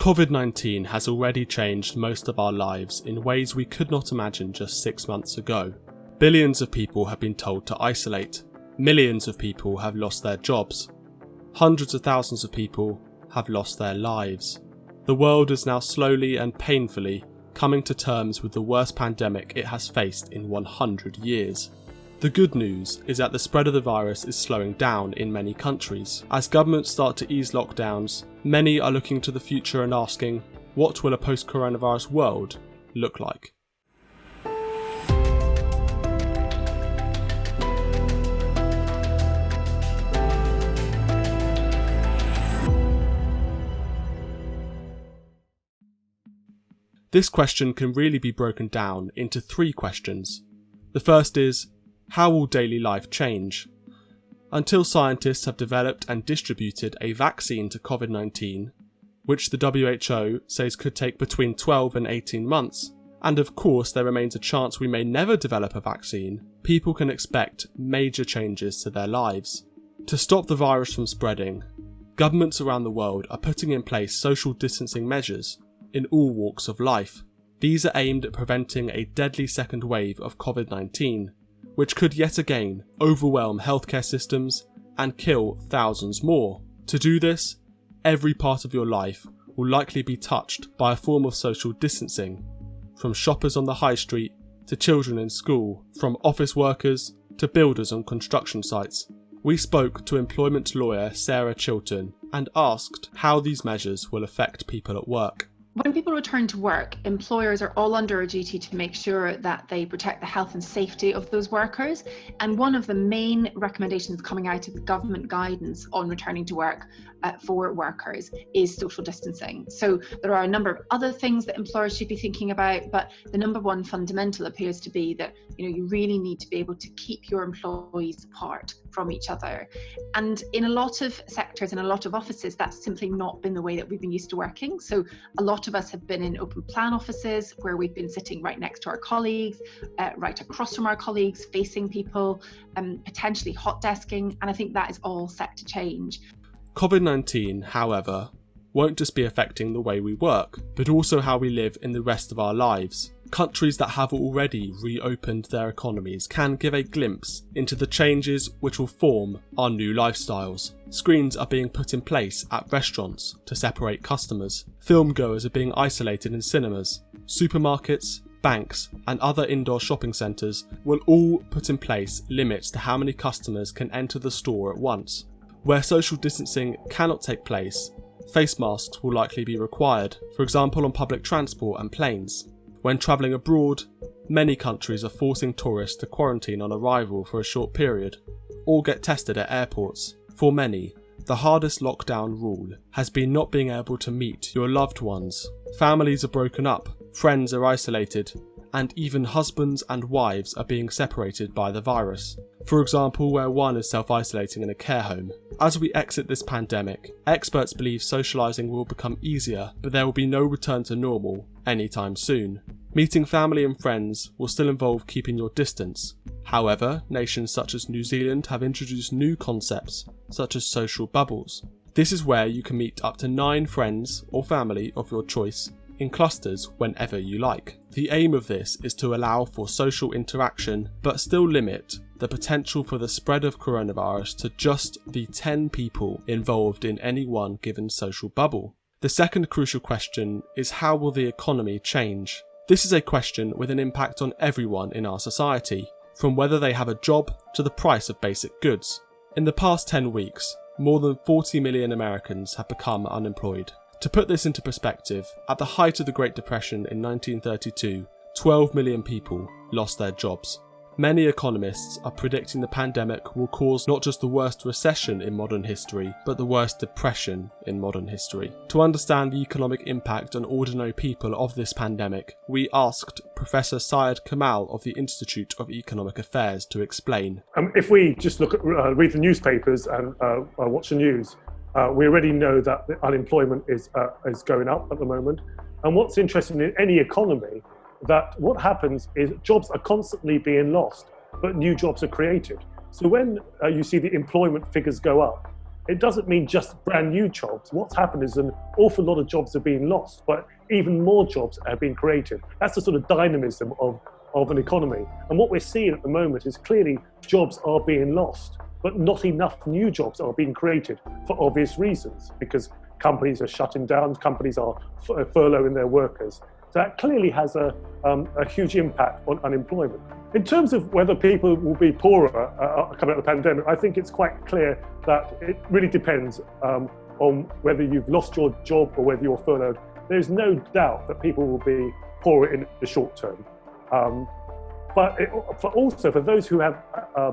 COVID-19 has already changed most of our lives in ways we could not imagine just 6 months ago. Billions of people have been told to isolate. Millions of people have lost their jobs. Hundreds of thousands of people have lost their lives. The world is now slowly and painfully coming to terms with the worst pandemic it has faced in 100 years. The good news is that the spread of the virus is slowing down in many countries. As governments start to ease lockdowns, many are looking to the future and asking, what will a post-coronavirus world look like? This question can really be broken down into 3 questions. The first is, how will daily life change? Until scientists have developed and distributed a vaccine to COVID-19, which the WHO says could take between 12 and 18 months, and of course there remains a chance we may never develop a vaccine, people can expect major changes to their lives. To stop the virus from spreading, governments around the world are putting in place social distancing measures in all walks of life. These are aimed at preventing a deadly second wave of COVID-19, which could yet again overwhelm healthcare systems and kill thousands more. To do this, every part of your life will likely be touched by a form of social distancing, from shoppers on the high street to children in school, from office workers to builders on construction sites. We spoke to employment lawyer Sarah Chilton and asked how these measures will affect people at work. When people return to work, employers are all under a duty to make sure that they protect the health and safety of those workers. And one of the main recommendations coming out of the government guidance on returning to work for workers is social distancing. So there are a number of other things that employers should be thinking about, but the number one fundamental appears to be that you really need to be able to keep your employees apart from each other. And in a lot of sectors and a lot of offices, that's simply not been the way that we've been used to working. So a lot of us have been in open plan offices where we've been sitting right next to our colleagues, right across from our colleagues, facing people, potentially hot desking, and I think that is all set to change. COVID-19, however, won't just be affecting the way we work, but also how we live in the rest of our lives. Countries that have already reopened their economies can give a glimpse into the changes which will form our new lifestyles. Screens are being put in place at restaurants to separate customers. Film goers are being isolated in cinemas. Supermarkets, banks, and other indoor shopping centres will all put in place limits to how many customers can enter the store at once. Where social distancing cannot take place, face masks will likely be required, for example on public transport and planes. When travelling abroad, many countries are forcing tourists to quarantine on arrival for a short period, or get tested at airports. For many, the hardest lockdown rule has been not being able to meet your loved ones. Families are broken up, friends are isolated, and even husbands and wives are being separated by the virus. For example, where one is self-isolating in a care home. As we exit this pandemic, experts believe socialising will become easier, but there will be no return to normal anytime soon. Meeting family and friends will still involve keeping your distance. However, nations such as New Zealand have introduced new concepts, such as social bubbles. This is where you can meet up to 9 friends or family of your choice in clusters whenever you like. The aim of this is to allow for social interaction, but still limit the potential for the spread of coronavirus to just the 10 people involved in any one given social bubble. The second crucial question is, how will the economy change? This is a question with an impact on everyone in our society, from whether they have a job to the price of basic goods. In the past 10 weeks, more than 40 million Americans have become unemployed. To put this into perspective, at the height of the Great Depression in 1932, 12 million people lost their jobs. Many economists are predicting the pandemic will cause not just the worst recession in modern history, but the worst depression in modern history. To understand the economic impact on ordinary people of this pandemic, we asked Professor Syed Kamal of the Institute of Economic Affairs to explain. If we just look at, read the newspapers and watch the news, we already know that the unemployment is going up at the moment. And what's interesting in any economy, that what happens is jobs are constantly being lost, but new jobs are created. So when you see the employment figures go up, it doesn't mean just brand new jobs. What's happened is an awful lot of jobs have been lost, but even more jobs have been created. That's the sort of dynamism of an economy. And what we're seeing at the moment is clearly jobs are being lost, but not enough new jobs are being created for obvious reasons, because companies are shutting down, companies are furloughing their workers. So that clearly has a huge impact on unemployment. In terms of whether people will be poorer coming out of the pandemic, I think it's quite clear that it really depends on whether you've lost your job or whether you're furloughed. There's no doubt that people will be poorer in the short term. But also for those who have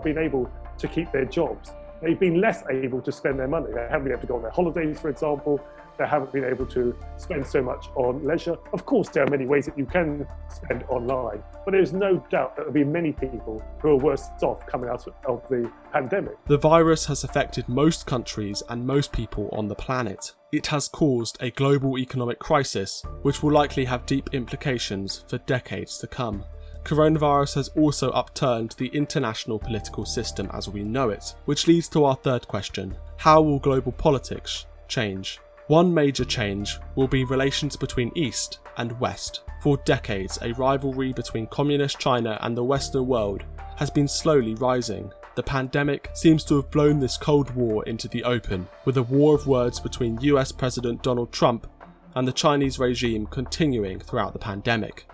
been able to keep their jobs, they've been less able to spend their money. They haven't been able to go on their holidays, for example. They haven't been able to spend so much on leisure. Of course, there are many ways that you can spend online, but there's no doubt that there'll be many people who are worse off coming out of the pandemic. The virus has affected most countries and most people on the planet. It has caused a global economic crisis, which will likely have deep implications for decades to come. Coronavirus has also upturned the international political system as we know it, which leads to our third question: how will global politics change? One major change will be relations between East and West. For decades, a rivalry between communist China and the Western world has been slowly rising. The pandemic seems to have blown this Cold War into the open, with a war of words between US President Donald Trump and the Chinese regime continuing throughout the pandemic.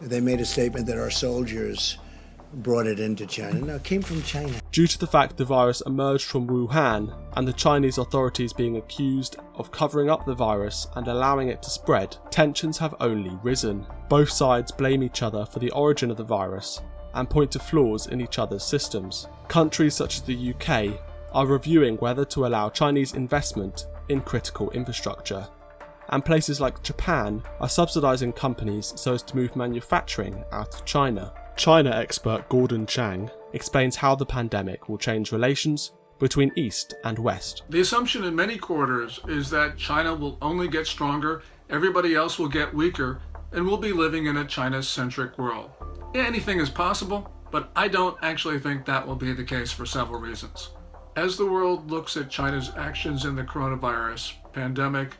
They made a statement that our soldiers brought it into China. No, it came from China. Due to the fact the virus emerged from Wuhan and the Chinese authorities being accused of covering up the virus and allowing it to spread, tensions have only risen. Both sides blame each other for the origin of the virus and point to flaws in each other's systems. Countries such as the UK are reviewing whether to allow Chinese investment in critical infrastructure, and places like Japan are subsidising companies so as to move manufacturing out of China. China expert Gordon Chang explains how the pandemic will change relations between East and West. The assumption in many quarters is that China will only get stronger, everybody else will get weaker, and we'll be living in a China-centric world. Yeah, anything is possible, but I don't actually think that will be the case for several reasons. As the world looks at China's actions in the coronavirus pandemic,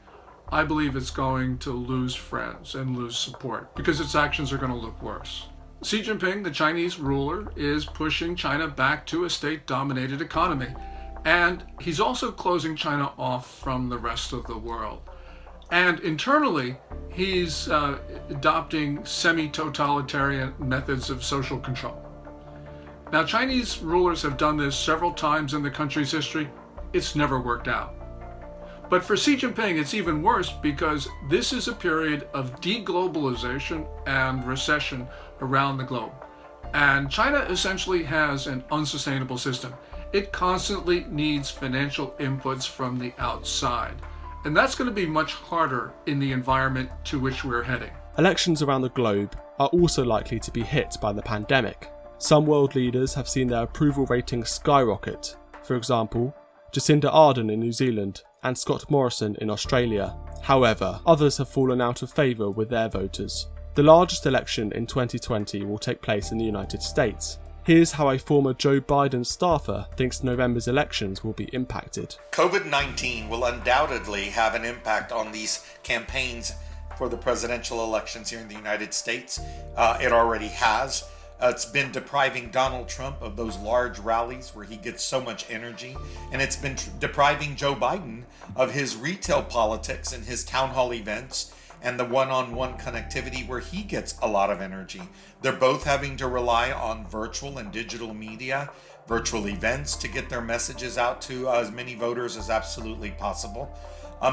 I believe it's going to lose friends and lose support because its actions are going to look worse. Xi Jinping, the Chinese ruler, is pushing China back to a state-dominated economy, and he's also closing China off from the rest of the world. And internally, he's adopting semi-totalitarian methods of social control. Now, Chinese rulers have done this several times in the country's history. It's never worked out. But for Xi Jinping, it's even worse because this is a period of deglobalization and recession around the globe. And China essentially has an unsustainable system. It constantly needs financial inputs from the outside. And that's going to be much harder in the environment to which we're heading. Elections around the globe are also likely to be hit by the pandemic. Some world leaders have seen their approval ratings skyrocket. For example, Jacinda Ardern in New Zealand and Scott Morrison in Australia. However, others have fallen out of favour with their voters. The largest election in 2020 will take place in the United States. Here's how a former Joe Biden staffer thinks November's elections will be impacted. COVID-19 will undoubtedly have an impact on these campaigns for the presidential elections here in the United States. It already has. It's been depriving Donald Trump of those large rallies where he gets so much energy, and it's been depriving Joe Biden of his retail politics and his town hall events and the one-on-one connectivity where he gets a lot of energy. They're both having to rely on virtual and digital media, virtual events to get their messages out to as many voters as absolutely possible.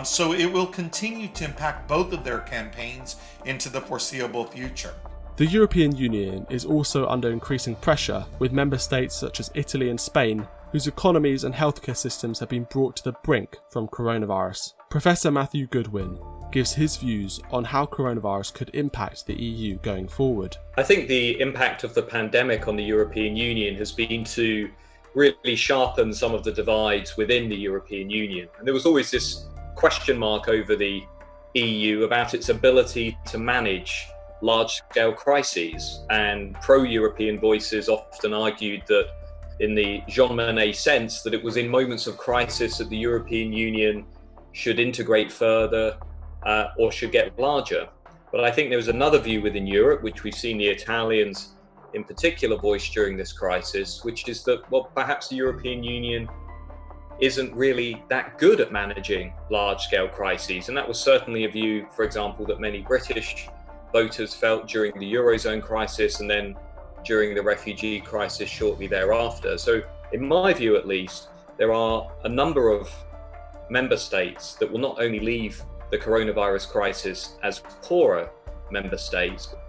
So it will continue to impact both of their campaigns into the foreseeable future. The European Union is also under increasing pressure, with member states such as Italy and Spain, whose economies and healthcare systems have been brought to the brink from coronavirus. Professor Matthew Goodwin gives his views on how coronavirus could impact the EU going forward. I think the impact of the pandemic on the European Union has been to really sharpen some of the divides within the European Union. And there was always this question mark over the EU about its ability to manage large-scale crises, and pro-European voices often argued that in the Jean Monnet sense that it was in moments of crisis that the European Union should integrate further or should get larger. But I think there was another view within Europe, which we've seen the Italians in particular voice during this crisis, which is that, well, perhaps the European Union isn't really that good at managing large-scale crises. And that was certainly a view, for example, that many British voters felt during the Eurozone crisis and then during the refugee crisis shortly thereafter. So in my view, at least, there are a number of member states that will not only leave the coronavirus crisis as poorer member states, but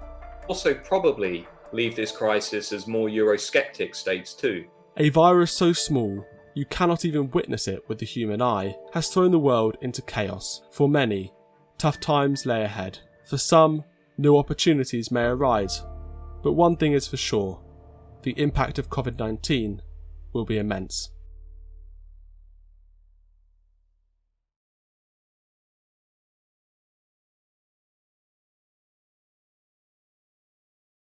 also probably leave this crisis as more Eurosceptic states too. A virus so small you cannot even witness it with the human eye has thrown the world into chaos. For many, tough times lay ahead. For some, new opportunities may arise. But one thing is for sure, the impact of COVID-19 will be immense.